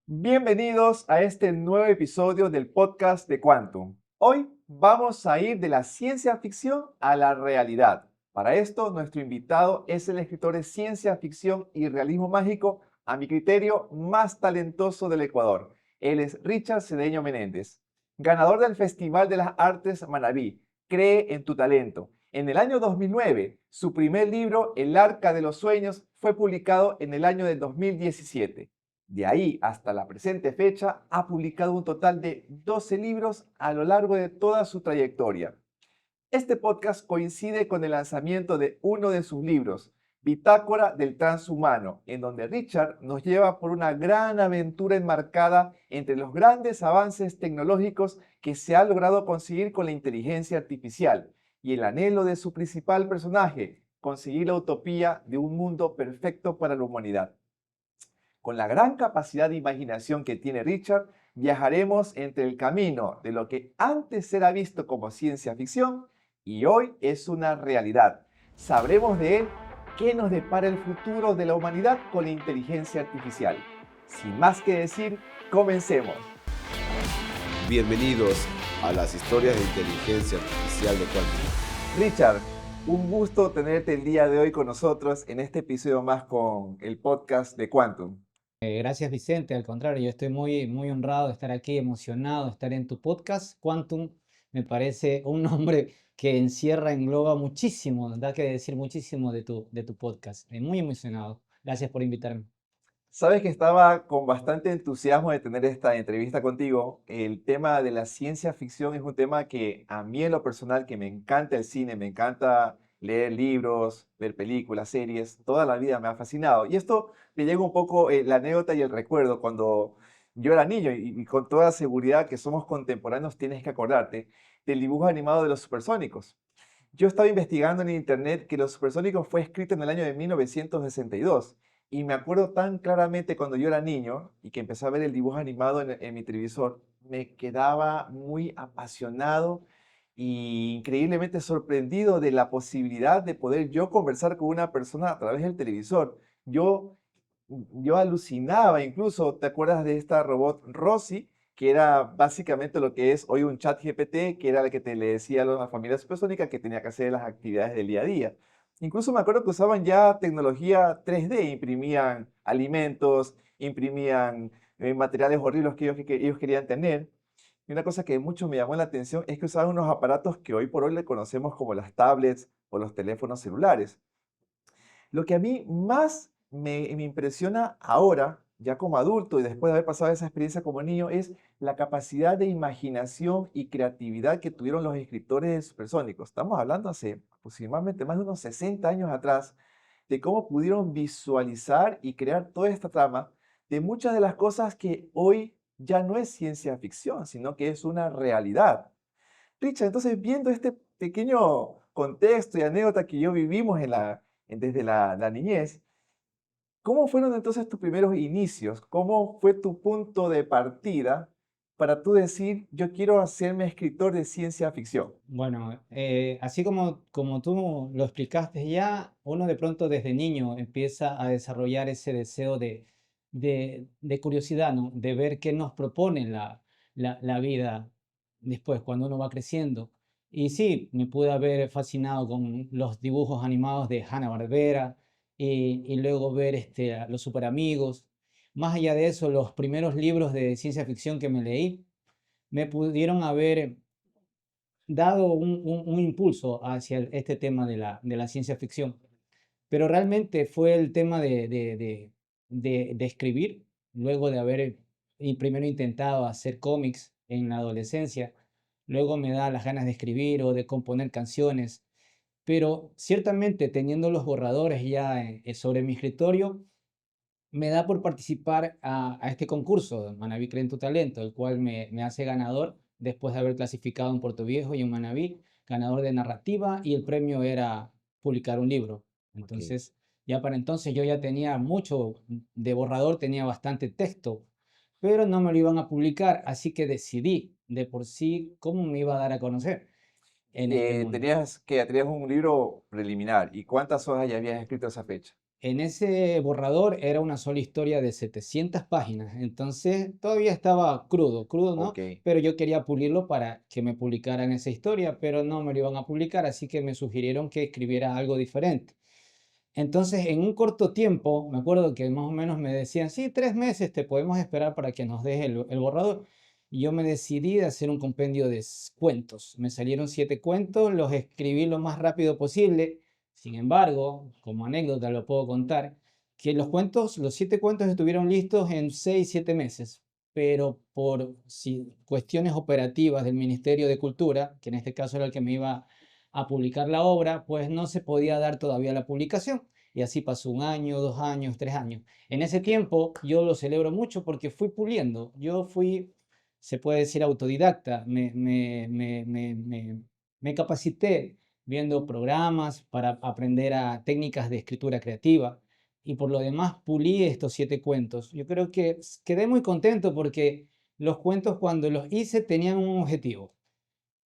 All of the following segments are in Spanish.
Bienvenidos a este nuevo episodio del podcast de Quantum. Hoy vamos a ir de la ciencia ficción a la realidad. Para esto, nuestro invitado es el escritor de ciencia ficción y realismo mágico, a mi criterio, más talentoso del Ecuador. Él es Richard Cedeño Menéndez, ganador del Festival de las Artes Manabí. Cree en tu talento. En el año 2009, su primer libro, El Arca de los Sueños, fue publicado en el año del 2017. De ahí hasta la presente fecha, ha publicado un total de 12 libros a lo largo de toda su trayectoria. Este podcast coincide con el lanzamiento de uno de sus libros, Bitácora del Transhumano, en donde Richard nos lleva por una gran aventura enmarcada entre los grandes avances tecnológicos que se ha logrado conseguir con la inteligencia artificial y el anhelo de su principal personaje, conseguir la utopía de un mundo perfecto para la humanidad. Con la gran capacidad de imaginación que tiene Richard, viajaremos entre el camino de lo que antes era visto como ciencia ficción y hoy es una realidad. Sabremos de él qué nos depara el futuro de la humanidad con la inteligencia artificial. Sin más que decir, comencemos. Bienvenidos a las historias de inteligencia artificial de Quantum. Richard, un gusto tenerte el día de hoy con nosotros en este episodio más con el podcast de Quantum. Gracias, Vicente. Al contrario, yo estoy muy honrado de estar aquí, emocionado de estar en tu podcast. Quantum me parece un nombre que encierra, engloba muchísimo, da que decir muchísimo de tu podcast. Muy emocionado. Gracias por invitarme. Sabes que estaba con bastante entusiasmo de tener esta entrevista contigo. El tema de la ciencia ficción es un tema que a mí en lo personal, que me encanta el cine, me encanta leer libros, ver películas, series, toda la vida me ha fascinado. Y esto me llega un poco la anécdota y el recuerdo cuando yo era niño y con toda seguridad que somos contemporáneos tienes que acordarte del dibujo animado de los supersónicos. Yo estaba investigando en internet que Los Supersónicos fue escrito en el año de 1962 y me acuerdo tan claramente cuando yo era niño y que empecé a ver el dibujo animado en mi televisor, me quedaba muy apasionado e increíblemente sorprendido de la posibilidad de poder yo conversar con una persona a través del televisor. Yo, yo alucinaba, incluso, ¿te acuerdas de esta robot Rosie? Que era básicamente lo que es hoy un chat GPT, que era el que te le decía a la familia supersónica que tenía que hacer las actividades del día a día. Incluso me acuerdo que usaban ya tecnología 3D, imprimían alimentos, imprimían materiales horribles que ellos querían tener. Y una cosa que mucho me llamó la atención es que usaban unos aparatos que hoy por hoy le conocemos como las tablets o los teléfonos celulares. Lo que a mí más me impresiona ahora, ya como adulto y después de haber pasado esa experiencia como niño, es la capacidad de imaginación y creatividad que tuvieron los escritores de Supersónicos. Estamos hablando hace aproximadamente más de unos 60 años atrás, de cómo pudieron visualizar y crear toda esta trama de muchas de las cosas que hoy ya no es ciencia ficción, sino que es una realidad. Richard, entonces viendo este pequeño contexto y anécdota que yo vivimos desde la niñez, ¿cómo fueron entonces tus primeros inicios? ¿Cómo fue tu punto de partida para tú decir, yo quiero hacerme escritor de ciencia ficción? Bueno, así como tú lo explicaste ya, uno de pronto desde niño empieza a desarrollar ese deseo de curiosidad, ¿no? De ver qué nos propone la vida después, cuando uno va creciendo. Y sí, me pude haber fascinado con los dibujos animados de Hanna-Barbera y luego ver a los Super Amigos. Más allá de eso, los primeros libros de ciencia ficción que me leí me pudieron haber dado un impulso hacia este tema de la ciencia ficción. Pero realmente fue el tema de escribir, luego de haber primero intentado hacer cómics en la adolescencia, luego me da las ganas de escribir o de componer canciones, pero ciertamente teniendo los borradores ya sobre mi escritorio, me da por participar a este concurso, Manabí Cree en tu Talento, el cual me hace ganador después de haber clasificado en Puerto Viejo y en Manabí, ganador de narrativa y el premio era publicar un libro. Ok. Entonces, ya para entonces yo ya tenía mucho de borrador, tenía bastante texto, pero no me lo iban a publicar, así que decidí de por sí cómo me iba a dar a conocer en este mundo. Tenías un libro preliminar. ¿Y cuántas hojas ya habías escrito a esa fecha? en ese borrador era una sola historia de 700 páginas, entonces todavía estaba crudo, crudo, ¿no? Ok. Pero yo quería pulirlo para que me publicaran esa historia, pero no me lo iban a publicar, así que me sugirieron que escribiera algo diferente. Entonces, en un corto tiempo, me acuerdo que más o menos me decían, sí, 3 meses te podemos esperar para que nos des el borrador. Y yo me decidí de hacer un compendio de cuentos. Me salieron 7 cuentos, los escribí lo más rápido posible. Sin embargo, como anécdota lo puedo contar, que los cuentos, los 7 cuentos estuvieron listos en 6, 7 meses. Pero por cuestiones operativas del Ministerio de Cultura, que en este caso era el que me iba a publicar la obra, pues no se podía dar todavía la publicación. Y así pasó 1 año, 2 años, 3 años. En ese tiempo yo lo celebro mucho porque fui puliendo. Yo fui, se puede decir, autodidacta. Me capacité viendo programas para aprender a técnicas de escritura creativa. Y por lo demás pulí estos 7 cuentos. Yo creo que quedé muy contento porque los cuentos cuando los hice tenían un objetivo: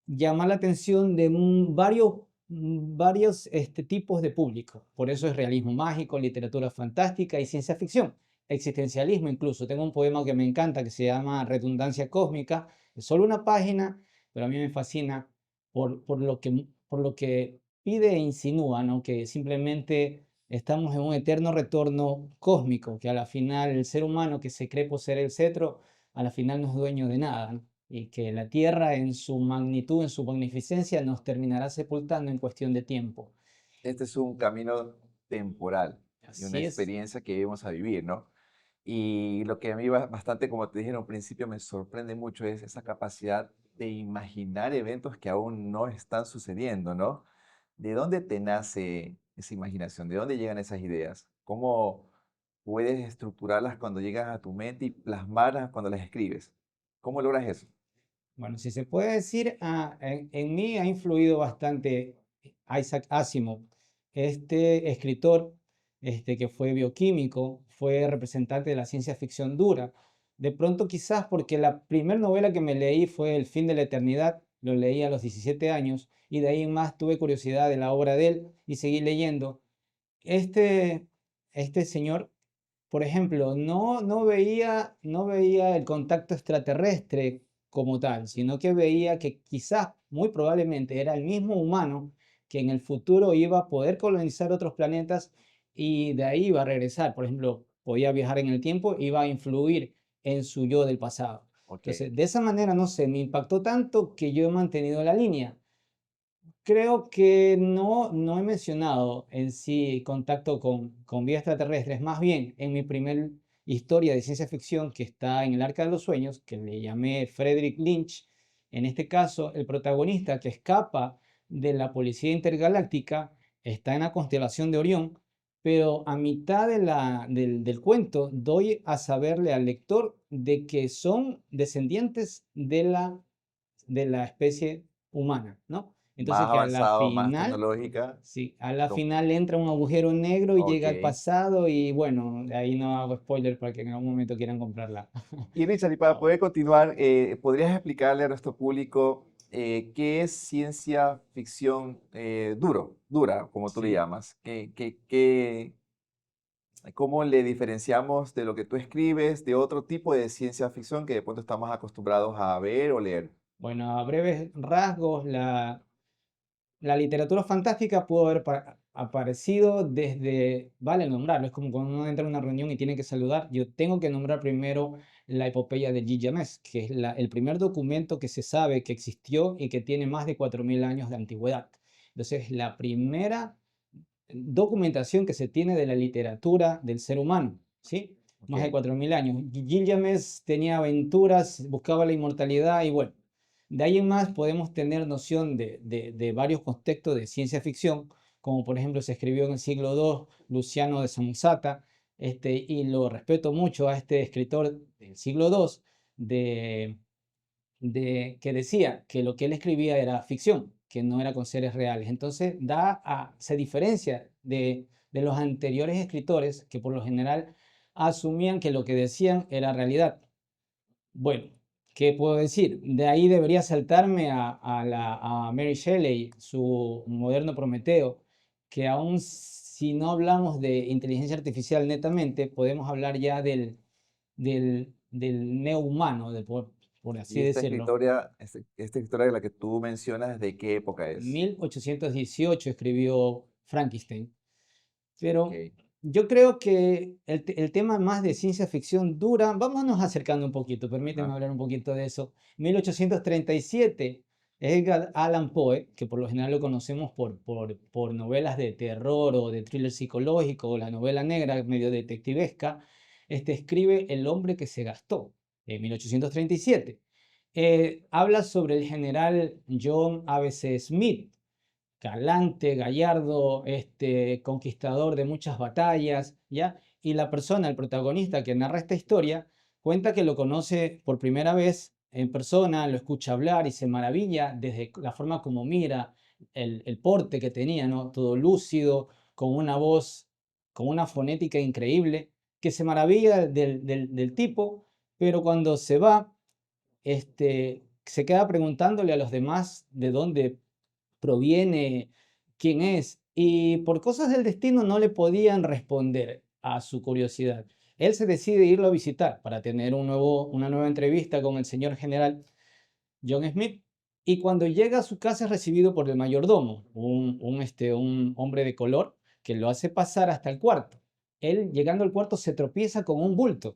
llamar la atención de varios tipos de público. Por eso es realismo mágico, literatura fantástica y ciencia ficción, existencialismo incluso. Tengo un poema que me encanta que se llama Redundancia Cósmica. Es solo una página, pero a mí me fascina por lo que pide e insinúa, ¿no? Que simplemente estamos en un eterno retorno cósmico, que a la final el ser humano que se cree poseer el cetro, a la final no es dueño de nada, ¿no? Y que la Tierra en su magnitud, en su magnificencia, nos terminará sepultando en cuestión de tiempo. Este es un camino temporal y una Así es. experiencia que vamos a vivir, ¿no? Y lo que a mí bastante, como te dije en un principio, me sorprende mucho es esa capacidad de imaginar eventos que aún no están sucediendo, ¿no? ¿De dónde te nace esa imaginación? ¿De dónde llegan esas ideas? ¿Cómo puedes estructurarlas cuando llegan a tu mente y plasmarlas cuando las escribes? ¿Cómo logras eso? Bueno, si se puede decir, en mí ha influido bastante Isaac Asimov, este escritor, que fue bioquímico, fue representante de la ciencia ficción dura. De pronto quizás porque la primera novela que me leí fue El fin de la eternidad, lo leí a los 17 años y de ahí en más tuve curiosidad de la obra de él y seguí leyendo. Este, este señor, por ejemplo, no veía el contacto extraterrestre como tal, sino que veía que quizás, muy probablemente, era el mismo humano que en el futuro iba a poder colonizar otros planetas y de ahí iba a regresar. Por ejemplo, podía viajar en el tiempo, iba a influir en su yo del pasado. Ok. Entonces, de esa manera, no sé, me impactó tanto que yo he mantenido la línea. Creo que no he mencionado en sí contacto con vida extraterrestres, más bien en mi primer historia de ciencia ficción que está en el Arca de los Sueños, que le llamé Frederick Lynch. En este caso, el protagonista que escapa de la policía intergaláctica está en la constelación de Orión, pero a mitad del cuento doy a saberle al lector de que son descendientes de la especie humana, ¿no? Entonces Más que a la avanzado, más final, tecnológica. sí, a la com- final entra un agujero negro y Ok. llega al pasado y bueno, de ahí no hago spoiler para que en algún momento quieran comprarla. Y Richard, y para poder continuar, ¿podrías explicarle a nuestro público qué es ciencia ficción dura, como tú le Sí. llamas? ¿Cómo le diferenciamos de lo que tú escribes de otro tipo de ciencia ficción que de pronto estamos acostumbrados a ver o leer? Bueno, a breves rasgos, la literatura fantástica pudo haber aparecido desde, vale nombrarlo, es como cuando uno entra a una reunión y tiene que saludar. Yo tengo que nombrar primero la epopeya de Gilgamesh, que es el primer documento que se sabe que existió y que tiene más de 4.000 años de antigüedad. Entonces, la primera documentación que se tiene de la literatura del ser humano, ¿sí? Más de Ok. 4.000 años. Gilgamesh tenía aventuras, buscaba la inmortalidad y bueno, de ahí en más podemos tener noción de varios contextos de ciencia ficción, como por ejemplo se escribió en el siglo II Luciano de Samosata, y lo respeto mucho a este escritor del siglo II, que decía que lo que él escribía era ficción, que no era con seres reales. Entonces se diferencia de los anteriores escritores que por lo general asumían que lo que decían era realidad. Bueno, ¿qué puedo decir? De ahí debería saltarme a Mary Shelley, su moderno Prometeo, que aún si no hablamos de inteligencia artificial netamente, podemos hablar ya del neo-humano, por Y así esta decirlo. escritora, esta historia de la que tú mencionas, ¿de qué época es? 1818 escribió Frankenstein, Ok, pero yo creo que el tema más de ciencia ficción dura, vámonos acercando un poquito, permíteme ajá, hablar un poquito de eso. 1837, Edgar Allan Poe, que por lo general lo conocemos por novelas de terror o de thriller psicológico, o la novela negra medio detectivesca, escribe El hombre que se gastó, en 1837. Habla sobre el general John A. B. C. Smith, galante, gallardo, conquistador de muchas batallas, ¿ya? Y la persona, el protagonista que narra esta historia, cuenta que lo conoce por primera vez en persona, lo escucha hablar y se maravilla desde la forma como mira, el porte que tenía, ¿no? Todo lúcido, con una voz, con una fonética increíble, que se maravilla del tipo, pero cuando se va, se queda preguntándole a los demás de dónde proviene, quién es, y por cosas del destino no le podían responder a su curiosidad. Él se decide irlo a visitar para tener una nueva entrevista con el señor general John Smith, y cuando llega a su casa es recibido por el mayordomo, un hombre de color que lo hace pasar hasta el cuarto. Él, llegando al cuarto, se tropieza con un bulto,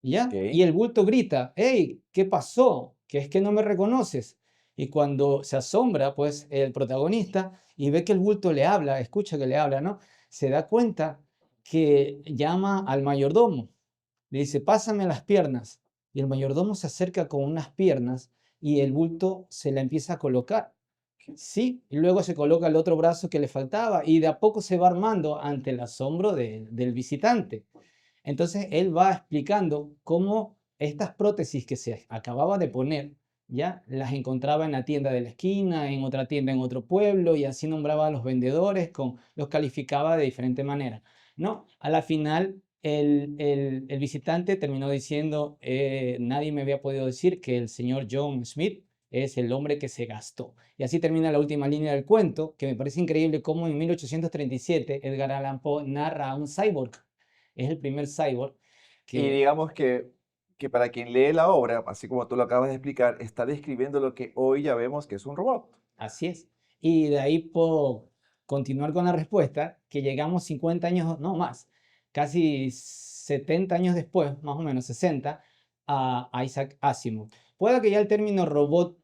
¿ya? ok. Y el bulto grita: «¡Hey! ¿Qué pasó? ¿Que es que no me reconoces?». Y cuando se asombra, pues, el protagonista y ve que el bulto le habla, escucha que le habla, ¿no? Se da cuenta que llama al mayordomo. Le dice: «Pásame las piernas». Y el mayordomo se acerca con unas piernas y el bulto se la empieza a colocar. Sí, y luego se coloca el otro brazo que le faltaba y de a poco se va armando ante el asombro del visitante. Entonces él va explicando cómo estas prótesis que se acababa de poner, ya las encontraba en la tienda de la esquina, en otra tienda en otro pueblo, y así nombraba a los vendedores, los calificaba de diferente manera. No, a la final el visitante terminó diciendo: nadie me había podido decir que el señor John Smith es el hombre que se gastó». Y así termina la última línea del cuento, que me parece increíble cómo en 1837 Edgar Allan Poe narra a un cyborg. Es el primer cyborg Y que, digamos que para quien lee la obra, así como tú lo acabas de explicar, está describiendo lo que hoy ya vemos que es un robot. así es. Y de ahí puedo continuar con la respuesta, que llegamos 50 años, no más, casi 70 años después, más o menos 60, a Isaac Asimov. Puede que ya el término robot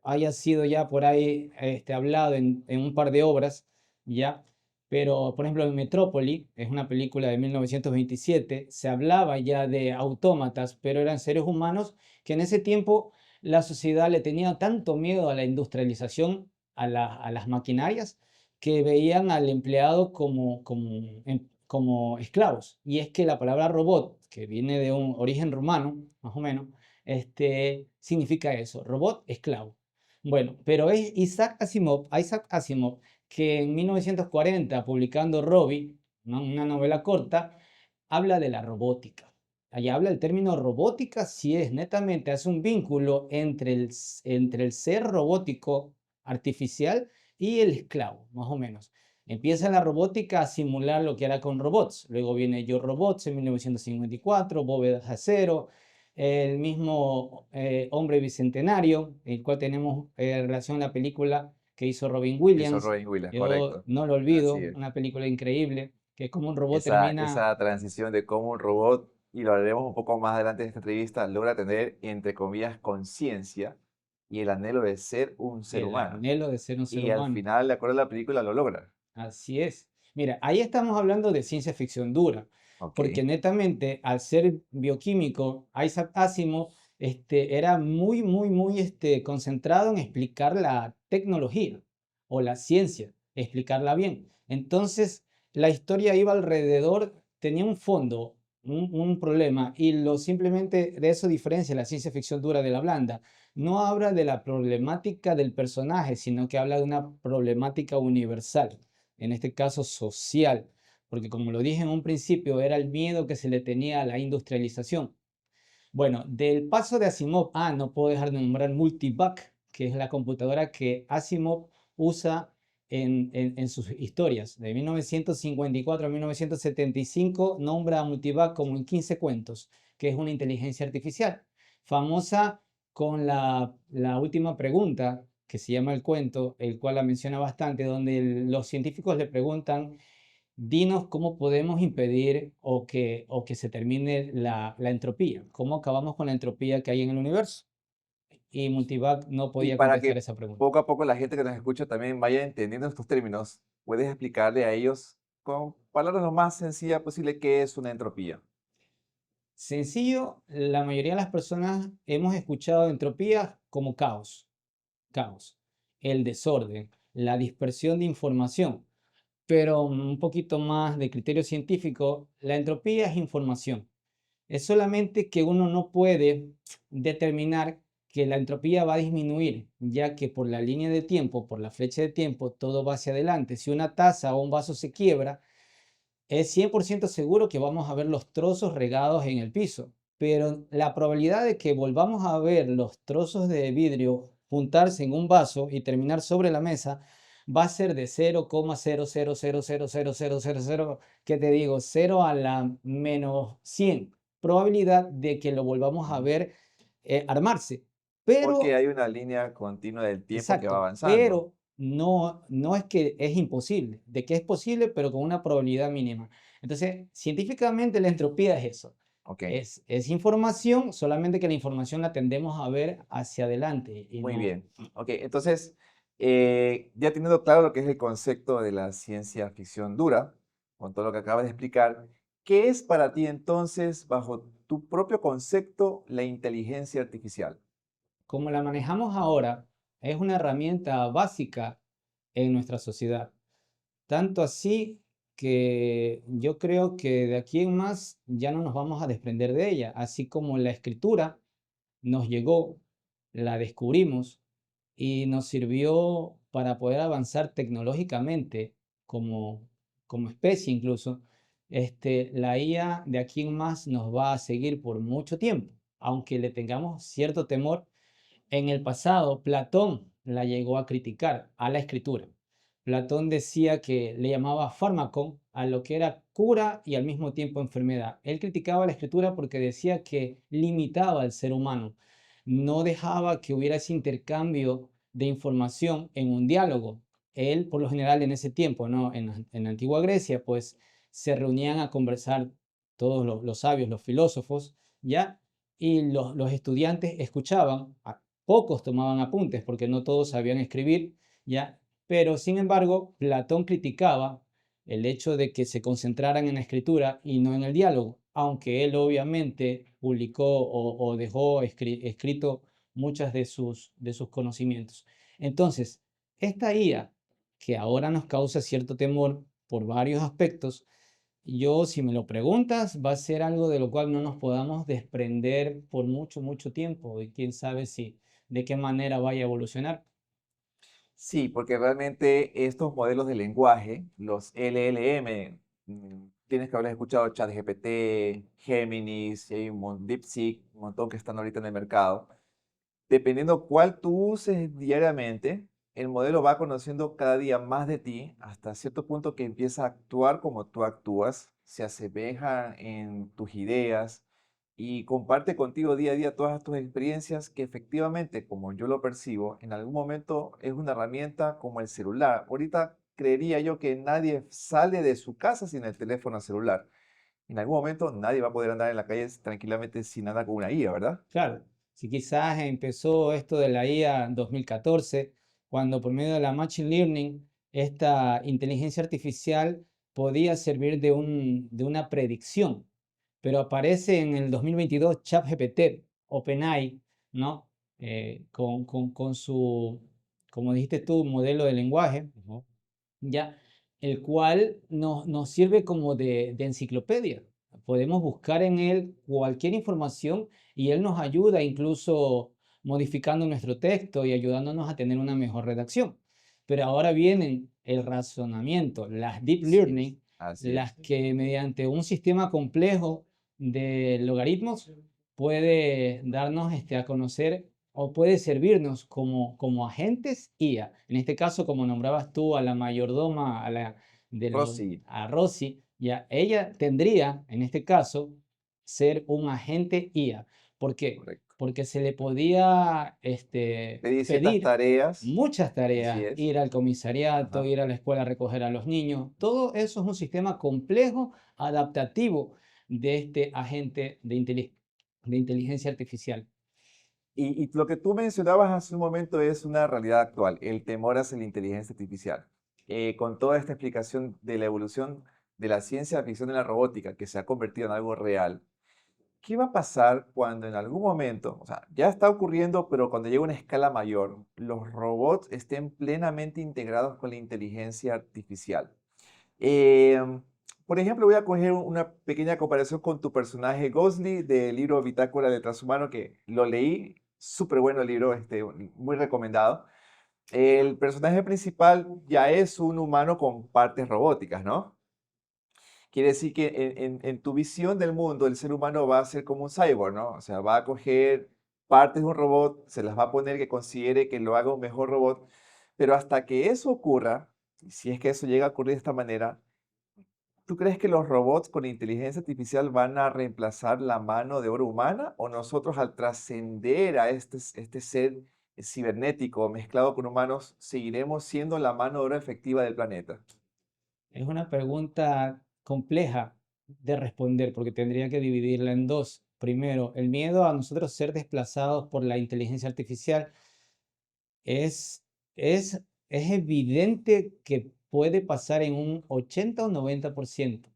haya sido ya por ahí hablado en un par de obras, ya, pero por ejemplo en Metrópoli, es una película de 1927, se hablaba ya de autómatas, pero eran seres humanos que en ese tiempo la sociedad le tenía tanto miedo a la industrialización, a las maquinarias, que veían al empleado como esclavos. Y es que la palabra robot, que viene de un origen romano, más o menos, significa eso, robot, esclavo. Bueno, pero es Isaac Asimov, que en 1940, publicando Robbie, una novela corta, habla de la robótica. Allá habla el término robótica, si es netamente, hace un vínculo entre el ser robótico artificial y el esclavo, más o menos. Empieza la robótica a simular lo que era con robots. Luego viene Yo Robots en 1954, Bóvedas de Acero, el mismo Hombre Bicentenario, el cual tenemos relación a la película que hizo Robin Eso es Williams. Robin Williams, Yo correcto. no lo olvido, Así es. una película increíble, que es como un robot termina, Esa transición de cómo un robot, y lo haremos un poco más adelante en esta entrevista, logra tener, entre comillas, conciencia y el anhelo de ser un ser el humano. anhelo de ser un ser Y al humano. final, de acuerdo a la película, lo logra. Así es. Mira, ahí estamos hablando de ciencia ficción dura, Ok, porque netamente al ser bioquímico, Isaac Asimov era muy concentrado en explicar la tecnología o la ciencia, explicarla bien. Entonces, la historia iba alrededor, tenía un fondo, un problema, y simplemente de eso diferencia la ciencia ficción dura de la blanda. No habla de la problemática del personaje, sino que habla de una problemática universal, en este caso social, porque como lo dije en un principio, era el miedo que se le tenía a la industrialización. Bueno, del paso de Asimov, no puedo dejar de nombrar Multivac, que es la computadora que Asimov usa en sus historias. De 1954 a 1975 nombra a Multivac como en 15 cuentos, que es una inteligencia artificial. Famosa con la última pregunta, que se llama el cuento, el cual la menciona bastante, donde los científicos le preguntan, dinos cómo podemos impedir o que se termine la entropía, cómo acabamos con la entropía que hay en el universo. Y Multivac no Y podía para contestar que esa pregunta. poco a poco la gente que nos escucha también vaya entendiendo estos términos, ¿puedes explicarle a ellos con palabras lo más sencillas posible qué es una entropía? Sencillo, la mayoría de las personas hemos escuchado entropía como caos, caos, el desorden, la dispersión de información, pero un poquito más de criterio científico, la entropía es información. Es solamente que uno no puede determinar que la entropía va a disminuir, ya que por la línea de tiempo, por la flecha de tiempo, todo va hacia adelante. Si una taza o un vaso se quiebra, es 100% seguro que vamos a ver los trozos regados en el piso, pero la probabilidad de que volvamos a ver los trozos de vidrio juntarse en un vaso y terminar sobre la mesa va a ser de 0,000000000, ¿qué te digo? 0 a la menos 100 probabilidad de que lo volvamos a Ujú. ver armarse. Porque Pero hay una línea continua del tiempo que va exacto, avanzando. pero no es que es imposible, de que es posible, pero con una probabilidad mínima. Entonces, científicamente la entropía es eso, Ok, es información, solamente que la información la tendemos a ver hacia adelante y muy no. bien. Ok, entonces, ya teniendo claro lo que es el concepto de la ciencia ficción dura, con todo lo que acabas de explicar, ¿qué es para ti entonces, bajo tu propio concepto, la inteligencia artificial? Como la manejamos ahora, es una herramienta básica en nuestra sociedad. Tanto así que yo creo que de aquí en más ya no nos vamos a desprender de ella, así como la escritura nos llegó, la descubrimos y nos sirvió para poder avanzar tecnológicamente como, como especie incluso. La IA de aquí en más nos va a seguir por mucho tiempo, aunque le tengamos cierto temor. En el pasado, Platón la llegó a criticar a la escritura. Platón decía que le llamaba fármaco a lo que era cura y al mismo tiempo enfermedad. Él criticaba la escritura porque decía que limitaba al ser humano, no dejaba que hubiera ese intercambio de información en un diálogo. Él, por lo general, en ese tiempo, ¿no? En la antigua Grecia, pues se reunían a conversar todos los sabios, los filósofos, ¿ya? Y los estudiantes escuchaban, pocos tomaban apuntes porque no todos sabían escribir, ¿ya? Pero sin embargo, Platón criticaba el hecho de que se concentraran en la escritura y no en el diálogo, aunque él obviamente publicó o dejó escrito muchas de sus conocimientos. Entonces, esta IA, que ahora nos causa cierto temor por varios aspectos, yo, si me lo preguntas, va a ser algo de lo cual no nos podamos desprender por mucho, mucho tiempo y quién sabe si de qué manera vaya a evolucionar. Sí, porque realmente estos modelos de lenguaje, los LLM, tienes que haber escuchado ChatGPT, Géminis, y hay DeepSeek, un montón que están ahorita en el mercado. Dependiendo cuál tú uses diariamente, el modelo va conociendo cada día más de ti hasta cierto punto que empieza a actuar como tú actúas, se asemeja en tus ideas y comparte contigo día a día todas tus experiencias que efectivamente, como yo lo percibo, en algún momento es una herramienta como el celular. Ahorita creería yo que nadie sale de su casa sin el teléfono celular. En algún momento nadie va a poder andar en la calle tranquilamente sin andar con una IA, ¿verdad? Claro, si quizás empezó esto de la IA en 2014, cuando por medio de la Machine Learning, esta inteligencia artificial podía servir de una predicción, pero aparece en el 2022 ChatGPT, OpenAI, ¿no? Con su, como dijiste tú, modelo de lenguaje, Ujú. ya, el cual nos sirve como de enciclopedia. Podemos buscar en él cualquier información y él nos ayuda incluso modificando nuestro texto y ayudándonos a tener una mejor redacción. Pero ahora vienen el razonamiento, las deep Sí, learning, así las es. que mediante un sistema complejo de logaritmos puede darnos a conocer o puede servirnos como agentes IA. En este caso, como nombrabas tú a la mayordoma, Rosy, a Rosy, ya ella tendría, en este caso, ser un agente IA. ¿Por qué? correcto. Porque se le podía Pedí ciertas pedir tareas, muchas así tareas, es. ir al comisariato, Ajá. ir a la escuela a recoger a los niños. Todo eso es un sistema complejo, adaptativo de este agente de inteligencia artificial. Y lo que tú mencionabas hace un momento es una realidad actual, el temor hacia la inteligencia artificial. Con toda esta explicación de la evolución de la ciencia ficción de la robótica que se ha convertido en algo real, ¿qué va a pasar cuando en algún momento, o sea, ya está ocurriendo, pero cuando llegue a una escala mayor, los robots estén plenamente integrados con la inteligencia artificial? Em, por ejemplo, voy a coger una pequeña comparación con tu personaje Ghostly del libro Bitácora del Transhumano, que lo leí, súper bueno el libro, muy recomendado. El personaje principal ya es un humano con partes robóticas, ¿no? Quiere decir que en tu visión del mundo, el ser humano va a ser como un cyborg, ¿no? O sea, va a coger partes de un robot, se las va a poner que considere que lo haga un mejor robot, pero hasta que eso ocurra, y si es que eso llega a ocurrir de esta manera, ¿tú crees que los robots con inteligencia artificial van a reemplazar la mano de obra humana o nosotros al trascender a este ser cibernético mezclado con humanos seguiremos siendo la mano de obra efectiva del planeta? Es una pregunta compleja de responder porque tendría que dividirla en dos. Primero, el miedo a nosotros ser desplazados por la inteligencia artificial es, es, es evidente que puede pasar en un 80 o 90%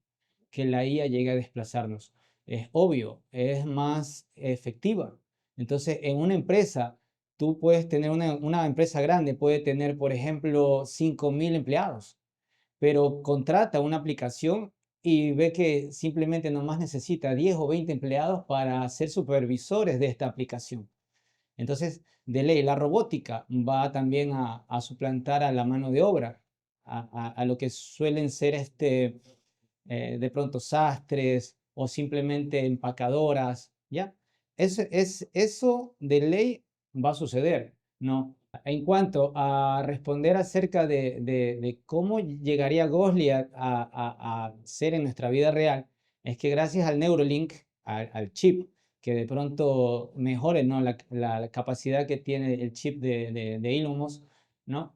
que la IA llegue a desplazarnos. Es obvio, es más efectiva. Entonces, en una empresa, tú puedes tener una empresa grande, puede tener, por ejemplo, 5.000 empleados, pero contrata una aplicación y ve que simplemente nomás necesita 10 o 20 empleados para ser supervisores de esta aplicación. Entonces, de ley, la robótica va también a suplantar a la mano de obra, a lo que suelen ser de pronto sastres o simplemente empacadoras, ¿ya? Eso de ley va a suceder, ¿no? En cuanto a responder acerca de cómo llegaría Gosling a ser en nuestra vida real, es que gracias al Neuralink, al chip, que de pronto mejore, ¿no? La capacidad que tiene el chip de Elon Musk, ¿no?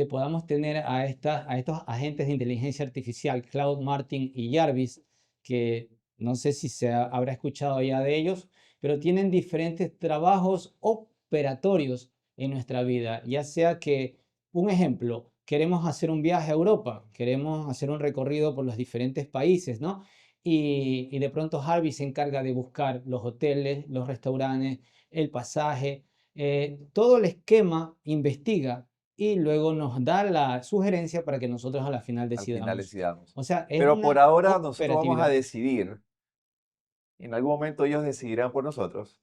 Podamos tener a estos agentes de inteligencia artificial, Cloud Martin y Jarvis, que no sé si habrá escuchado ya de ellos, pero tienen diferentes trabajos operatorios en nuestra vida, ya sea que, un ejemplo, queremos hacer un viaje a Europa, queremos hacer un recorrido por los diferentes países, ¿no? Y de pronto Harvey se encarga de buscar los hoteles, los restaurantes, el pasaje, todo el esquema, investiga y luego nos da la sugerencia para que nosotros a la final Al final decidamos. decidamos. O sea, es Pero por una ahora nosotros vamos a operatividad. decidir. En algún momento ellos decidirán por nosotros.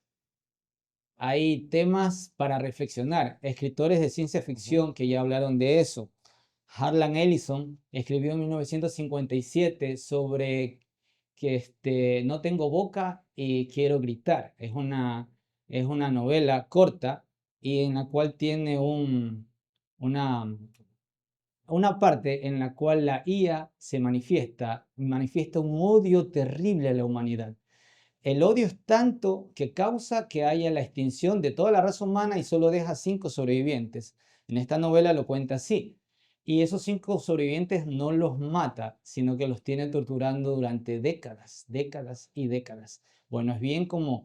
Hay temas para reflexionar. Escritores de ciencia Ujú. ficción que ya hablaron de eso. Harlan Ellison escribió en 1957 sobre que no tengo boca y quiero gritar. Es una novela corta y en la cual tiene una, una parte en la cual la IA se manifiesta un odio terrible a la humanidad. El odio es tanto que causa que haya la extinción de toda la raza humana y solo deja 5 sobrevivientes. En esta novela lo cuenta así. Y esos 5 sobrevivientes no los mata, sino que los tiene torturando durante décadas, décadas y décadas. Bueno, es bien como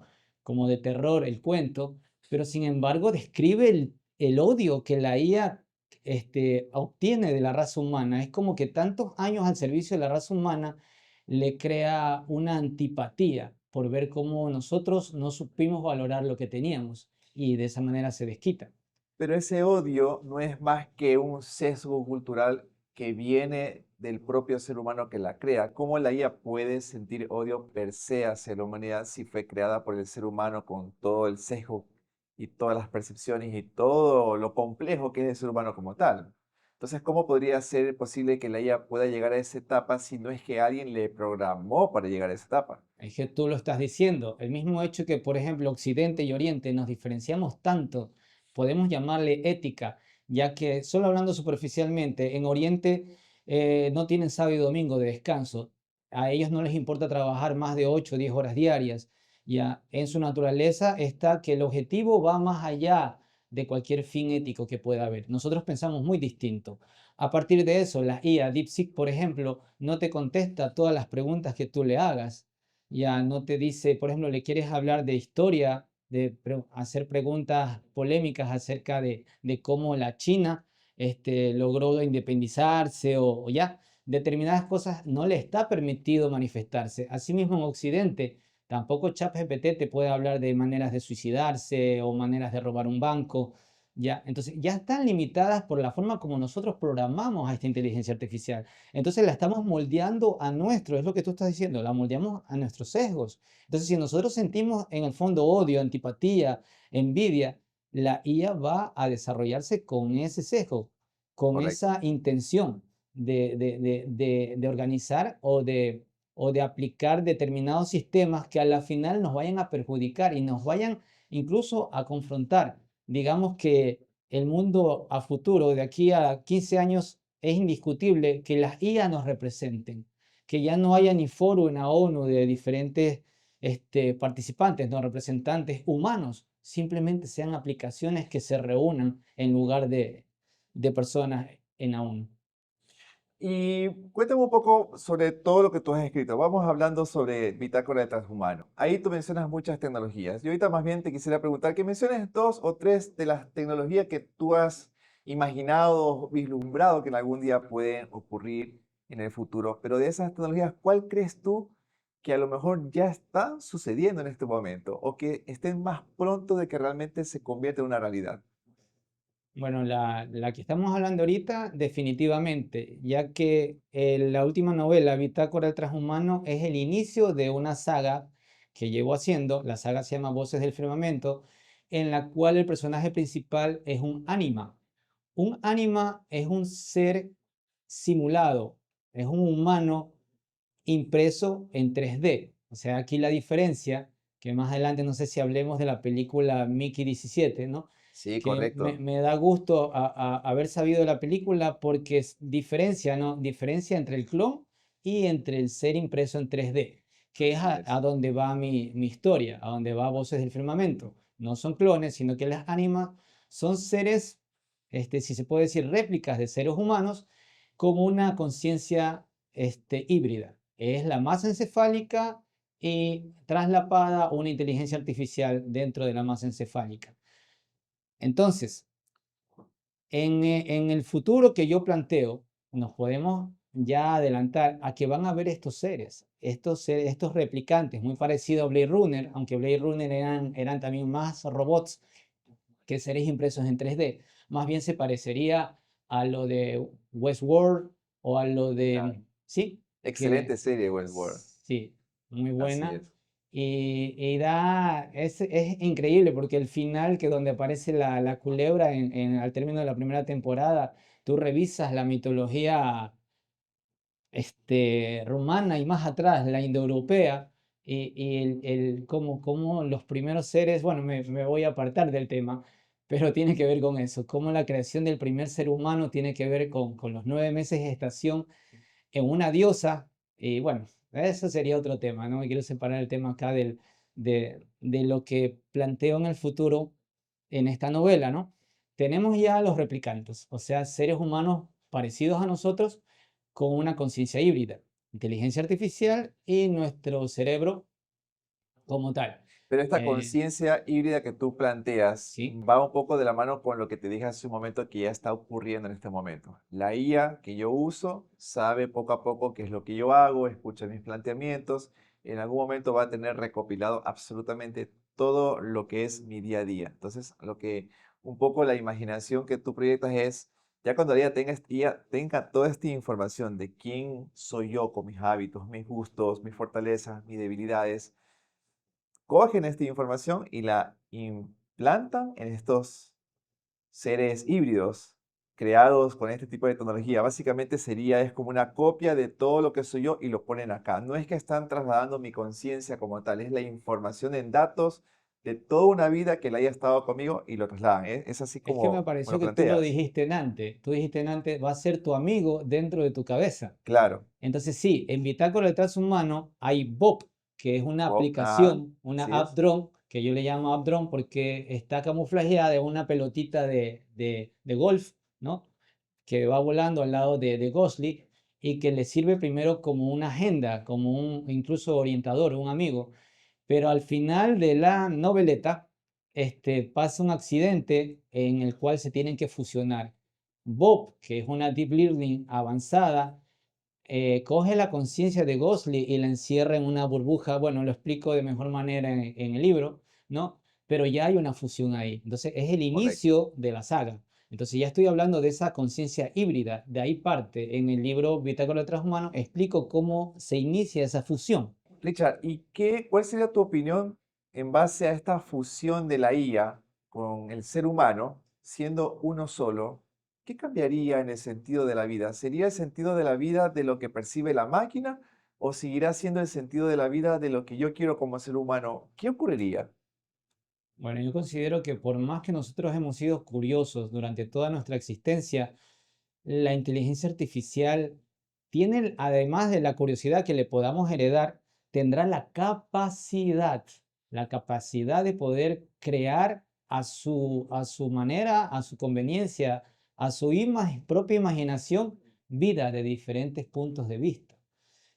de terror el cuento, pero sin embargo describe el odio que la IA obtiene de la raza humana. Es como que tantos años al servicio de la raza humana le crea una antipatía por ver cómo nosotros no supimos valorar lo que teníamos y de esa manera se desquita. Pero ese odio no es más que un sesgo cultural que viene del propio ser humano que la crea. ¿Cómo la IA puede sentir odio per se hacia la humanidad si fue creada por el ser humano con todo el sesgo y todas las percepciones y todo lo complejo que es el ser humano como tal? Entonces, ¿cómo podría ser posible que la IA pueda llegar a esa etapa si no es que alguien le programó para llegar a esa etapa? Es que tú lo estás diciendo. El mismo hecho que, por ejemplo, Occidente y Oriente nos diferenciamos tanto, podemos llamarle ética, ya que solo hablando superficialmente, en Oriente no tienen sábado y domingo de descanso. A ellos no les importa trabajar más de 8 o 10 horas diarias. Ya en su naturaleza está que el objetivo va más allá de cualquier fin ético que pueda haber. Nosotros pensamos muy distinto. A partir de eso, la IA DeepSeek, por ejemplo, no te contesta todas las preguntas que tú le hagas. Ya no te dice, por ejemplo, le quieres hablar de historia, de hacer preguntas polémicas acerca de cómo la China logró independizarse o ya determinadas cosas no le está permitido manifestarse. Asimismo, en Occidente, tampoco ChatGPT te puede hablar de maneras de suicidarse o maneras de robar un banco. Ya, entonces ya están limitadas por la forma como nosotros programamos a esta inteligencia artificial. Entonces la estamos moldeando a nuestro, es lo que tú estás diciendo, la moldeamos a nuestros sesgos. Entonces, si nosotros sentimos en el fondo odio, antipatía, envidia, la IA va a desarrollarse con ese sesgo, con Correcto. esa intención de organizar o de aplicar determinados sistemas que a la final nos vayan a perjudicar y nos vayan incluso a confrontar. Digamos que el mundo a futuro, de aquí a 15 años, es indiscutible que las IA nos representen, que ya no haya ni foro en la ONU de diferentes participantes, no representantes humanos, simplemente sean aplicaciones que se reúnan en lugar de personas en la ONU. Y cuéntame un poco sobre todo lo que tú has escrito. Vamos hablando sobre Bitácora de Transhumano. Ahí tú mencionas muchas tecnologías. Y ahorita más bien te quisiera preguntar que menciones dos o tres de las tecnologías que tú has imaginado, vislumbrado que en algún día pueden ocurrir en el futuro. Pero de esas tecnologías, ¿cuál crees tú que a lo mejor ya están sucediendo en este momento o que estén más pronto de que realmente se convierta en una realidad? Bueno, la que estamos hablando ahorita, definitivamente, ya que la última novela, Bitácora del Transhumano, es el inicio de una saga que llevo haciendo. La saga se llama Voces del Firmamento, en la cual el personaje principal es un ánima. Un ánima es un ser simulado, es un humano impreso en 3D. O sea, aquí la diferencia, que más adelante no sé si hablemos de la película Mickey 17, ¿no? Sí, Que correcto. me da gusto haber sabido de la película porque es diferencia, ¿no? Diferencia entre el clon y entre el ser impreso en 3D, que es Así es. a donde va mi historia, a donde va Voces del Firmamento. No son clones, sino que las ánimas son seres, si se puede decir, réplicas de seres humanos con una conciencia híbrida. Es la masa encefálica y traslapada una inteligencia artificial dentro de la masa encefálica. Entonces, en el futuro que yo planteo, nos podemos ya adelantar a que van a haber estos seres, estos replicantes, muy parecido a Blade Runner, aunque Blade Runner eran también más robots que seres impresos en 3D. Más bien se parecería a lo de Westworld o a lo Ah, de, sí, que excelente serie, Westworld. sí, muy Así buena. es. Es increíble porque el final, que donde aparece la culebra al término de la primera temporada, tú revisas la mitología romana y más atrás, la indoeuropea, cómo los primeros seres, bueno, me voy a apartar del tema, pero tiene que ver con eso, cómo la creación del primer ser humano tiene que ver con los 9 meses de gestación en una diosa, y bueno, eso sería otro tema, no me quiero separar el tema acá de lo que planteo en el futuro en esta novela, ¿no? Tenemos ya los replicantes, o sea, seres humanos parecidos a nosotros con una conciencia híbrida, inteligencia artificial y nuestro cerebro como tal. Pero esta Eh, conciencia híbrida que tú planteas sí, va un poco de la mano con lo que te dije hace un momento que ya está ocurriendo en este momento. La IA que yo uso sabe poco a poco qué es lo que yo hago, escucha mis planteamientos, en algún momento va a tener recopilado absolutamente todo lo que es mi día a día. Entonces, lo que un poco la imaginación que tú proyectas es, ya cuando la IA tenga toda esta información de quién soy yo con mis hábitos, mis gustos, mis fortalezas, mis debilidades, cogen esta información y la implantan en estos seres híbridos creados con este tipo de tecnología. Básicamente es como una copia de todo lo que soy yo y lo ponen acá. No es que están trasladando mi conciencia como tal, es la información en datos de toda una vida que la haya estado conmigo y lo trasladan. Es así Es que me como lo pareció que tú lo planteas. dijiste en antes. Tú dijiste en antes, va a ser tu amigo dentro de tu cabeza. Claro. Entonces, sí, en Bitácora del Transhumano hay Bob, que es una aplicación, una Así app es. drone, que yo le llamo app drone porque está camuflajeada de una pelotita de golf, ¿no? Que va volando al lado de Gosling y que le sirve primero como una agenda, como un incluso orientador, un amigo. Pero al final de la noveleta, pasa un accidente en el cual se tienen que fusionar. Bob, que es una deep learning avanzada, coge la conciencia de Gosling y la encierra en una burbuja. Bueno, lo explico de mejor manera en el libro, ¿no? Pero ya hay una fusión ahí. Entonces, es el Correcto. inicio de la saga. Entonces, ya estoy hablando de esa conciencia híbrida. De ahí parte. En el libro Bitácora de Transhumano explico cómo se inicia esa fusión. Richard, cuál sería tu opinión en base a esta fusión de la IA con el ser humano, siendo uno solo? ¿Qué cambiaría en el sentido de la vida? ¿Sería el sentido de la vida de lo que percibe la máquina o seguirá siendo el sentido de la vida de lo que yo quiero como ser humano? ¿Qué ocurriría? Bueno, yo considero que por más que nosotros hemos sido curiosos durante toda nuestra existencia, la inteligencia artificial tiene, además de la curiosidad que le podamos heredar, tendrá la capacidad de poder crear a su manera, a su conveniencia, a su propia imaginación, vida de diferentes puntos de vista.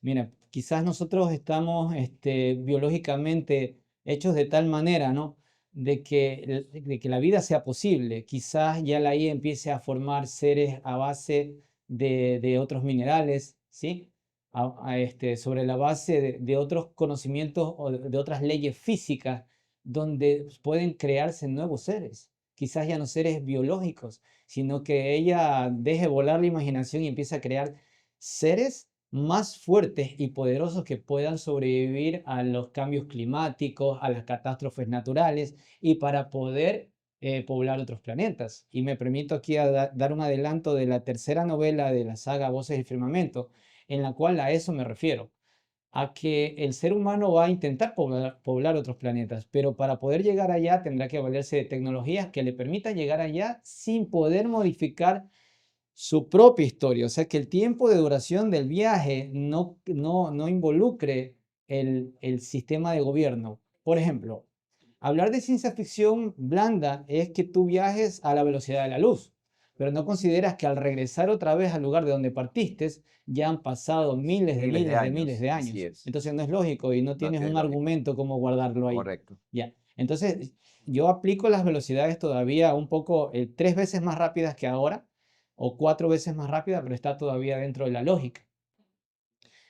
Mira, quizás nosotros estamos biológicamente hechos de tal manera, ¿no? De que la vida sea posible. Quizás ya la IA empiece a formar seres a base de otros minerales, ¿sí? Sobre la base de otros conocimientos o de otras leyes físicas, donde pueden crearse nuevos seres. Quizás ya no seres biológicos, sino que ella deje volar la imaginación y empiece a crear seres más fuertes y poderosos que puedan sobrevivir a los cambios climáticos, a las catástrofes naturales y para poder poblar otros planetas. Y me permito aquí dar un adelanto de la tercera novela de la saga Voces del Firmamento, en la cual a eso me refiero, a que el ser humano va a intentar poblar otros planetas, pero para poder llegar allá tendrá que valerse de tecnologías que le permitan llegar allá sin poder modificar su propia historia, o sea, que el tiempo de duración del viaje no involucre el sistema de gobierno. Por ejemplo, hablar de ciencia ficción blanda es que tú viajes a la velocidad de la luz, pero no consideras que al regresar otra vez al lugar de donde partiste, ya han pasado miles de Miles de miles de miles años, de así años. es. Entonces no es lógico y no No tienes tiene un lógica. argumento como guardarlo ahí. Correcto. Ya. Entonces, yo aplico las velocidades todavía un poco 3 veces más rápidas que ahora o 4 veces más rápida, pero está todavía dentro de la lógica.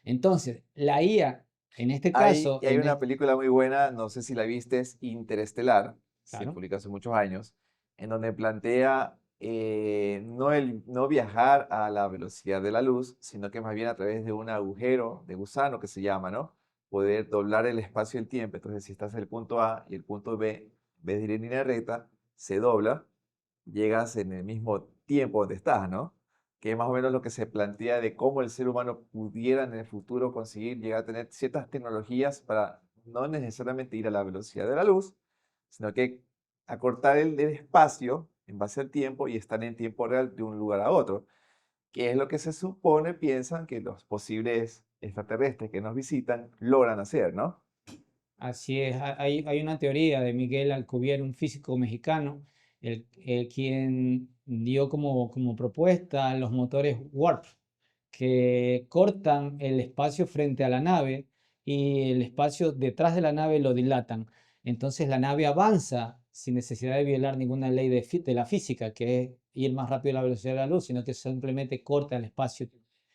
Entonces, la IA, en este Hay, caso, y hay una película muy buena, no sé si la viste, es Interestelar, se claro, publicó hace muchos años, en donde plantea no viajar a la velocidad de la luz, sino que más bien a través de un agujero de gusano que se llama, ¿no? Poder doblar el espacio y el tiempo. Entonces, si estás en el punto A y el punto B, en vez de ir en línea recta, se dobla, llegas en el mismo tiempo donde estás, ¿no? Que es más o menos lo que se plantea de cómo el ser humano pudiera en el futuro conseguir llegar a tener ciertas tecnologías para no necesariamente ir a la velocidad de la luz, sino que acortar el espacio en base al tiempo y estar en tiempo real de un lugar a otro, que es lo que se supone, piensan que los posibles extraterrestres que nos visitan logran hacer, ¿no? así es. Hay una teoría de Miguel Alcubierre, un físico mexicano, quien dio como propuesta los motores Warp, que cortan el espacio frente a la nave y el espacio detrás de la nave lo dilatan. Entonces la nave avanza sin necesidad de violar ninguna ley de la física, que es ir más rápido a la velocidad de la luz, sino que simplemente corta el espacio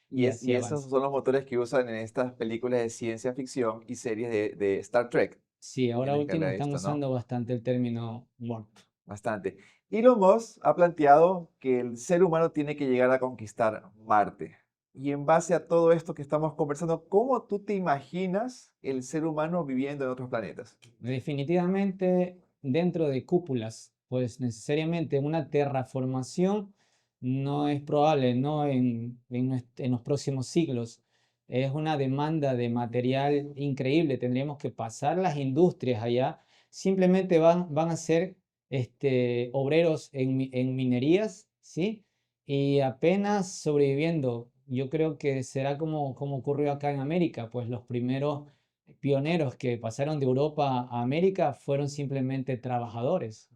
y así Y esos avanza. son los motores que usan en estas películas de ciencia ficción y series de Star Trek, Sí, ahora tienes que último haberla están visto, ¿no? usando bastante el término warp. Bastante. Elon Musk ha planteado que el ser humano tiene que llegar a conquistar Marte. Y en base a todo esto que estamos conversando, ¿cómo tú te imaginas el ser humano viviendo en otros planetas? Definitivamente dentro de cúpulas, pues necesariamente una terraformación no es probable, no en los próximos siglos. Es una demanda de material increíble. Tendríamos que pasar las industrias allá. Simplemente van a ser obreros en minerías, ¿sí? Y apenas sobreviviendo. Yo creo que será como ocurrió acá en América, pues los primeros pioneros que pasaron de Europa a América fueron simplemente trabajadores.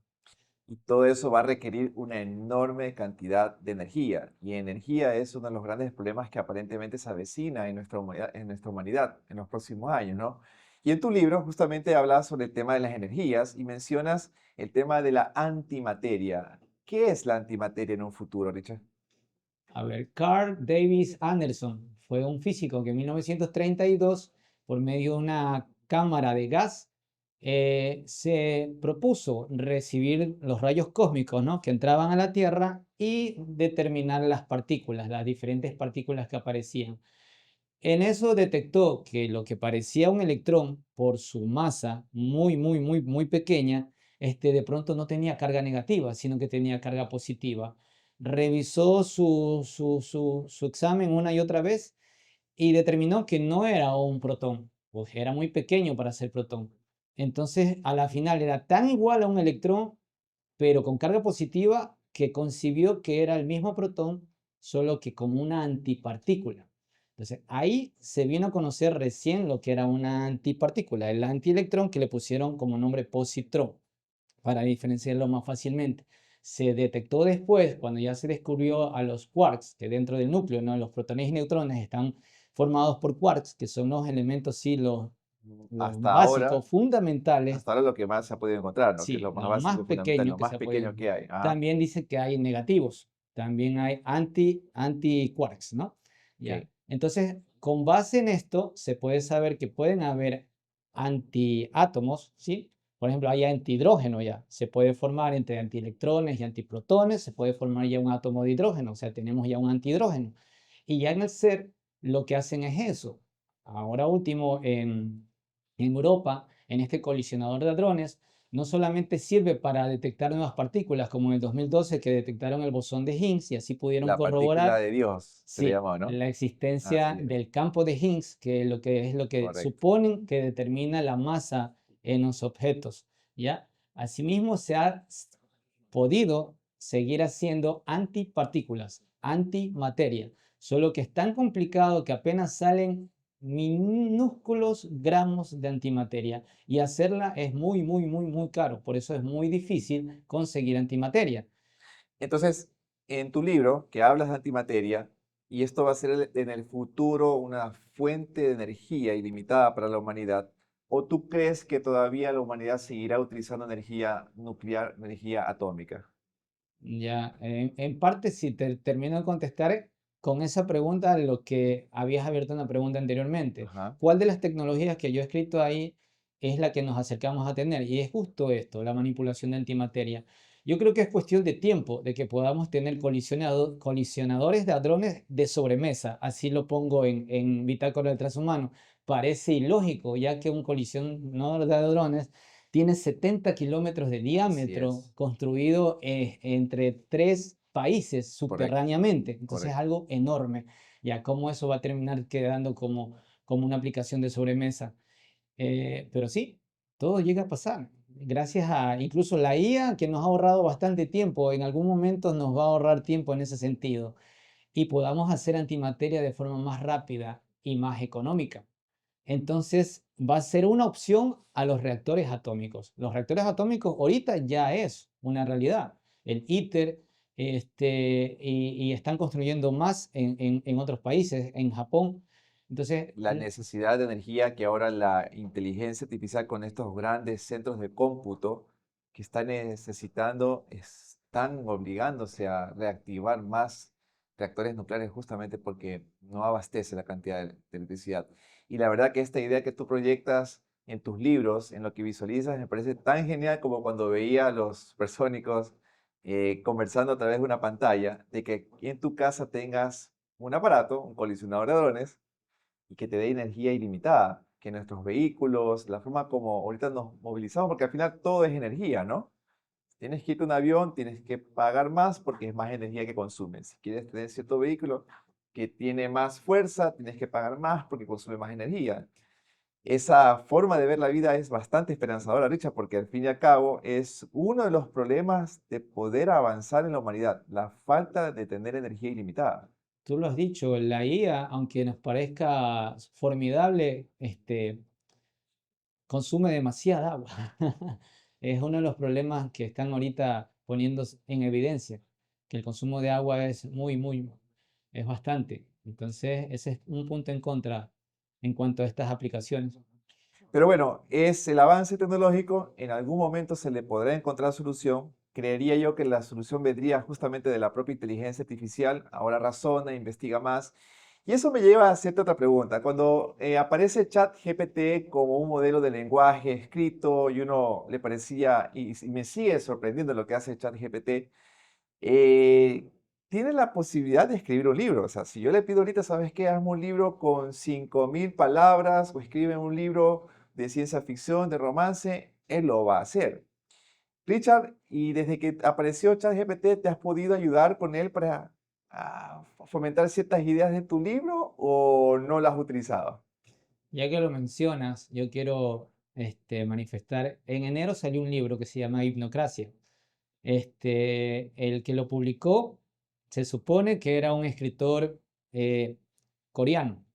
Y todo eso va a requerir una enorme cantidad de energía. Y energía es uno de los grandes problemas que aparentemente se avecina en nuestra humanidad en los próximos años, ¿no? Y en tu libro justamente hablas sobre el tema de las energías y mencionas el tema de la antimateria. ¿Qué es la antimateria en un futuro, Richard? A ver, Carl Davis Anderson fue un físico que en 1932, por medio de una cámara de gas, se propuso recibir los rayos cósmicos, ¿no?, que entraban a la Tierra y determinar las partículas, las diferentes partículas que aparecían. En eso detectó que lo que parecía un electrón, por su masa muy, muy, muy, muy pequeña, de pronto no tenía carga negativa, sino que tenía carga positiva. Revisó su examen una y otra vez y determinó que no era un protón, pues era muy pequeño para ser protón. Entonces, a la final era tan igual a un electrón, pero con carga positiva, que concibió que era el mismo protón, solo que como una antipartícula. Entonces, ahí se vino a conocer recién lo que era una antipartícula, el antielectrón, que le pusieron como nombre positrón, para diferenciarlo más fácilmente. Se detectó después, cuando ya se descubrió a los quarks, que dentro del núcleo, ¿no?, los protones y neutrones están formados por quarks, que son los elementos, sí, los Hasta ahora, básicos, fundamentales. hasta ahora lo que más se ha podido encontrar, ¿no? Que es Sí, lo más los más básico y fundamental, pequeños lo que se más ha pequeño podido. que hay. Ah, También dice que hay negativos, también hay anti-quarks, ¿no? Ya. ok. Entonces, con base en esto, se puede saber que pueden haber antiátomos, ¿sí? Por ejemplo, hay antihidrógeno ya. Se puede formar entre antielectrones y antiprotones, se puede formar ya un átomo de hidrógeno, o sea, tenemos ya un antihidrógeno. Y ya en el ser, lo que hacen es eso. Ahora último, en Europa, en este colisionador de hadrones, no solamente sirve para detectar nuevas partículas, como en el 2012 que detectaron el bosón de Higgs y así pudieron La partícula corroborar, de Dios se le sí, llamó, ¿no? la existencia Así es, del campo de Higgs, que es lo que correcto. suponen que determina la masa en los objetos, ¿ya? Asimismo, se ha podido seguir haciendo antipartículas, antimateria, solo que es tan complicado que apenas salen minúsculos gramos de antimateria y hacerla es muy, muy, muy, muy caro. Por eso es muy difícil conseguir antimateria. Entonces, en tu libro, que hablas de antimateria, y esto va a ser en el futuro una fuente de energía ilimitada para la humanidad, ¿o tú crees que todavía la humanidad seguirá utilizando energía nuclear, energía atómica? Ya, en parte, si te termino de contestar con esa pregunta, lo que habías abierto una pregunta anteriormente. Ajá. ¿Cuál de las tecnologías que yo he escrito ahí es la que nos acercamos a tener? Y es justo esto, la manipulación de antimateria. Yo creo que es cuestión de tiempo de que podamos tener colisionadores de hadrones de sobremesa. Así lo pongo en Bitácora del Transhumano. Parece ilógico, ya que un colisionador de hadrones tiene 70 kilómetros de Así diámetro, es, construido entre tres países correcto, subterráneamente. Entonces es correcto. algo enorme. Ya cómo eso va a terminar quedando como una aplicación de sobremesa. Pero sí, todo llega a pasar. Gracias a incluso la IA, que nos ha ahorrado bastante tiempo, en algún momento nos va a ahorrar tiempo en ese sentido y podamos hacer antimateria de forma más rápida y más económica. Entonces va a ser una opción a los reactores atómicos. Los reactores atómicos ahorita ya es una realidad. El ITER, y están construyendo más en otros países, en Japón. Entonces, La necesidad de energía que ahora la inteligencia artificial con estos grandes centros de cómputo que están necesitando, están obligándose a reactivar más reactores nucleares justamente porque no abastece la cantidad de electricidad. Y la verdad que esta idea que tú proyectas en tus libros, en lo que visualizas, me parece tan genial como cuando veía a los supersónicos conversando a través de una pantalla, de que en tu casa tengas un aparato, un colisionador de hadrones, y que te dé energía ilimitada, que nuestros vehículos, la forma como ahorita nos movilizamos, porque al final todo es energía, ¿no? Tienes que irte en avión, tienes que pagar más porque es más energía que consumen. Si quieres tener cierto vehículo que tiene más fuerza, tienes que pagar más porque consume más energía. Esa forma de ver la vida es bastante esperanzadora, Richard, porque al fin y al cabo es uno de los problemas de poder avanzar en la humanidad, la falta de tener energía ilimitada. Tú lo has dicho, la IA, aunque nos parezca formidable, consume demasiada agua. Es uno de los problemas que están ahorita poniéndose en evidencia, que el consumo de agua es es bastante. Entonces, ese es un punto en contra en cuanto a estas aplicaciones. Pero bueno, es el avance tecnológico, en algún momento se le podrá encontrar solución. Creería yo que la solución vendría justamente de la propia inteligencia artificial. Ahora razona, investiga más. Y eso me lleva a hacerte otra pregunta. Cuando aparece ChatGPT como un modelo de lenguaje escrito y uno le parecía, y me sigue sorprendiendo lo que hace ChatGPT, eh, tiene la posibilidad de escribir un libro. O sea, si yo le pido ahorita, ¿sabes qué? Hazme un libro con 5.000 palabras o escribe un libro de ciencia ficción, de romance, él lo va a hacer. Richard, y desde que apareció ChatGPT, ¿te has podido ayudar con él para fomentar ciertas ideas de tu libro o no las has utilizado? Ya que lo mencionas, yo quiero manifestar. En enero salió un libro que se llama Hipnocracia. El que lo publicó se supone que era un escritor eh, coreano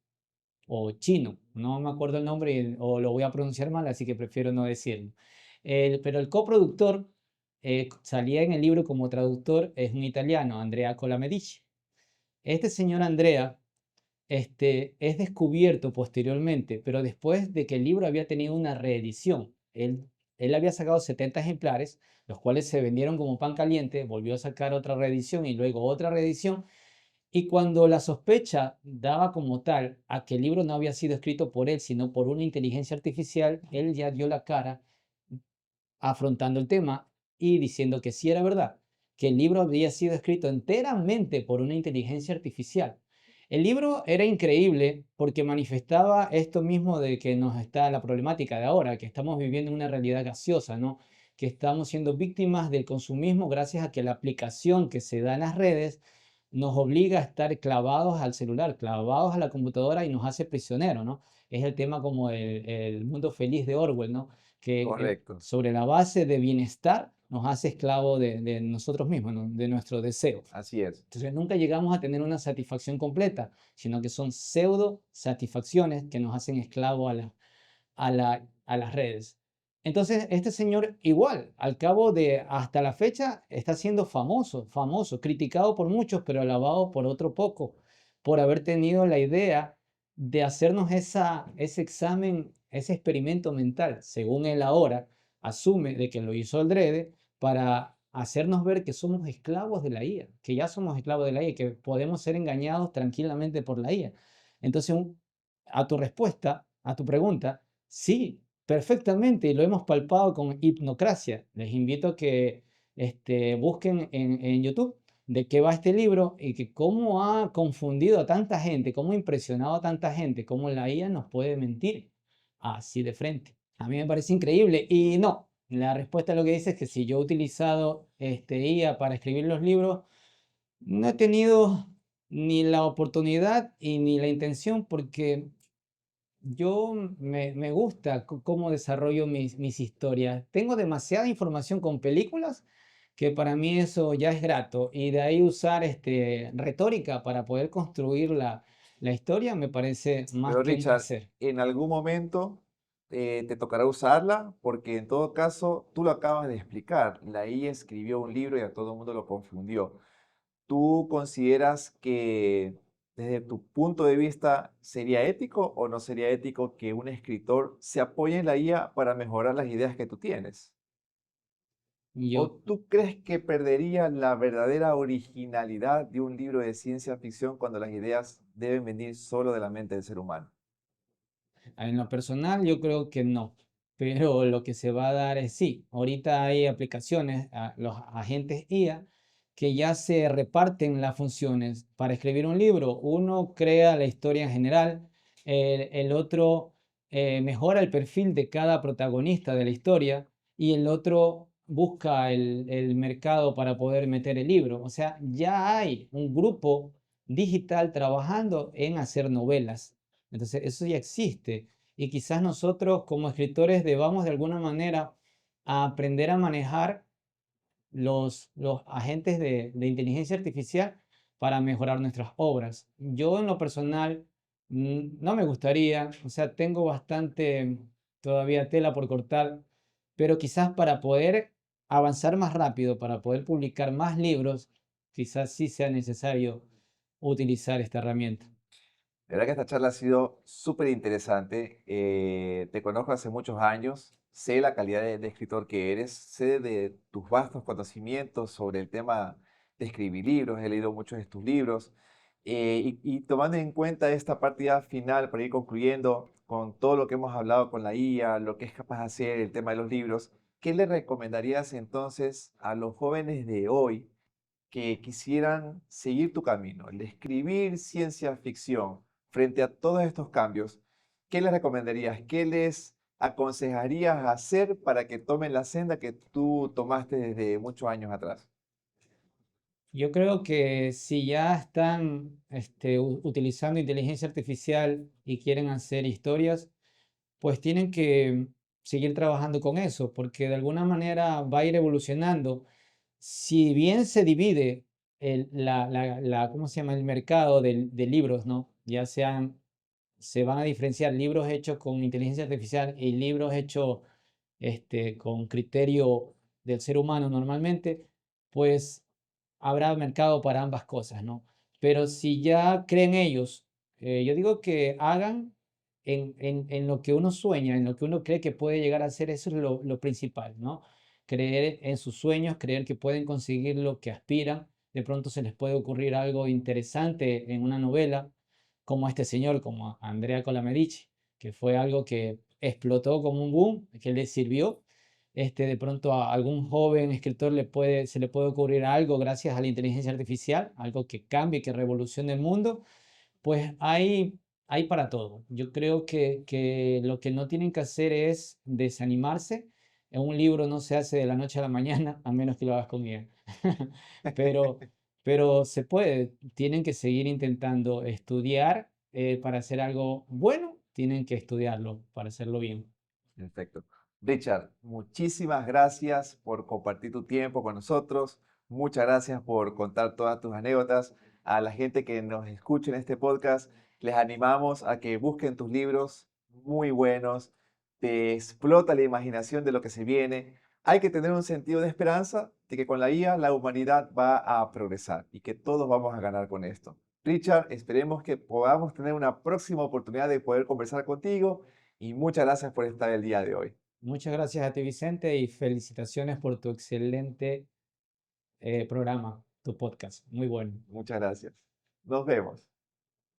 o chino, no me acuerdo el nombre o lo voy a pronunciar mal, así que prefiero no decirlo. Pero el coproductor salía en el libro como traductor, es un italiano, Andrea Colamedici. Este señor Andrea es descubierto posteriormente, pero después de que el libro había tenido una reedición. Él había sacado 70 ejemplares, los cuales se vendieron como pan caliente, volvió a sacar otra reedición y luego otra reedición. Y cuando la sospecha daba como tal a que el libro no había sido escrito por él, sino por una inteligencia artificial, él ya dio la cara afrontando el tema y diciendo que sí era verdad, que el libro había sido escrito enteramente por una inteligencia artificial. El libro era increíble porque manifestaba esto mismo de que nos está la problemática de ahora, que estamos viviendo en una realidad gaseosa, ¿no? Que estamos siendo víctimas del consumismo gracias a que la aplicación que se da en las redes nos obliga a estar clavados al celular, clavados a la computadora y nos hace prisioneros, ¿no? Es el tema como el mundo feliz de Orwell, ¿no? Que Correcto, sobre la base de bienestar nos hace esclavos de nosotros mismos, ¿no? De nuestro deseo. así es. Entonces nunca llegamos a tener una satisfacción completa, sino que son pseudo satisfacciones que nos hacen esclavos a las redes. Entonces, este señor igual, al cabo de hasta la fecha, está siendo famoso, criticado por muchos, pero alabado por otro poco, por haber tenido la idea de hacernos ese examen, ese experimento mental, según él ahora asume de que lo hizo adrede para hacernos ver que somos esclavos de la IA, que ya somos esclavos de la IA, que podemos ser engañados tranquilamente por la IA. Entonces, a tu respuesta, a tu pregunta, sí, perfectamente, y lo hemos palpado con Hipnocracia. Les invito a que busquen en YouTube de qué va este libro y que cómo ha confundido a tanta gente, cómo ha impresionado a tanta gente, cómo la IA nos puede mentir así de frente. A mí me parece increíble. Y no, la respuesta a lo que dice es que si yo he utilizado IA para escribir los libros, no he tenido ni la oportunidad y ni la intención porque yo me gusta cómo desarrollo mis historias. Tengo demasiada información con películas que para mí eso ya es grato. Y de ahí usar retórica para poder construir la historia me parece más Pero que un Richard, placer. en algún momento te tocará usarla porque en todo caso tú lo acabas de explicar. La IA escribió un libro y a todo el mundo lo confundió. ¿Tú consideras que desde tu punto de vista sería ético o no sería ético que un escritor se apoye en la IA para mejorar las ideas que tú tienes? Y ¿O yo tú crees que perdería la verdadera originalidad de un libro de ciencia ficción cuando las ideas deben venir solo de la mente del ser humano? En lo personal, yo creo que no, pero lo que se va a dar es sí. Ahorita hay aplicaciones, los agentes IA, que ya se reparten las funciones. Para escribir un libro, uno crea la historia en general, el otro mejora el perfil de cada protagonista de la historia y el otro busca el mercado para poder meter el libro. O sea, ya hay un grupo digital trabajando en hacer novelas. Entonces, eso ya existe. Y quizás nosotros como escritores debamos de alguna manera aprender a manejar los agentes de inteligencia artificial para mejorar nuestras obras. Yo en lo personal no me gustaría, o sea, tengo bastante todavía tela por cortar, pero quizás para poder avanzar más rápido, para poder publicar más libros, quizás sí sea necesario utilizar esta herramienta. De verdad que esta charla ha sido súper interesante. Te conozco hace muchos años, sé la calidad de escritor que eres, sé de tus vastos conocimientos sobre el tema de escribir libros, he leído muchos de tus libros. Y tomando en cuenta esta partida final, para ir concluyendo con todo lo que hemos hablado con la IA, lo que es capaz de hacer, el tema de los libros, ¿qué le recomendarías entonces a los jóvenes de hoy que quisieran seguir tu camino, el de escribir ciencia ficción frente a todos estos cambios? ¿Qué les recomendarías? ¿Qué les aconsejarías hacer para que tomen la senda que tú tomaste desde muchos años atrás? Yo creo que si ya están utilizando inteligencia artificial y quieren hacer historias, pues tienen que seguir trabajando con eso, porque de alguna manera va a ir evolucionando. Si bien se divide ¿cómo se llama? El mercado de libros, ¿no? Ya sean, se van a diferenciar libros hechos con inteligencia artificial y libros hechos con criterio del ser humano normalmente, pues habrá mercado para ambas cosas, ¿no? Pero si ya creen ellos, yo digo que hagan en lo que uno sueña, en lo que uno cree que puede llegar a ser, eso es lo principal, ¿no? Creer en sus sueños, creer que pueden conseguir lo que aspiran. De pronto se les puede ocurrir algo interesante en una novela, como este señor, como Andrea Colamedici, que fue algo que explotó como un boom, que le sirvió. De pronto a algún joven escritor se le puede ocurrir algo gracias a la inteligencia artificial, algo que cambie, que revolucione el mundo. Pues hay para todo. Yo creo que lo que no tienen que hacer es desanimarse. Un libro no se hace de la noche a la mañana, a menos que lo hagas con guía. Pero, pero se puede. Tienen que seguir intentando estudiar para hacer algo bueno. Tienen que estudiarlo para hacerlo bien. Perfecto. Richard, muchísimas gracias por compartir tu tiempo con nosotros. Muchas gracias por contar todas tus anécdotas. A la gente que nos escucha en este podcast, les animamos a que busquen tus libros muy buenos. Te explota la imaginación de lo que se viene. Hay que tener un sentido de esperanza de que con la IA la humanidad va a progresar y que todos vamos a ganar con esto. Richard, esperemos que podamos tener una próxima oportunidad de poder conversar contigo y muchas gracias por estar el día de hoy. Muchas gracias a ti, Vicente, y felicitaciones por tu excelente programa, tu podcast. Muy bueno. Muchas gracias. Nos vemos.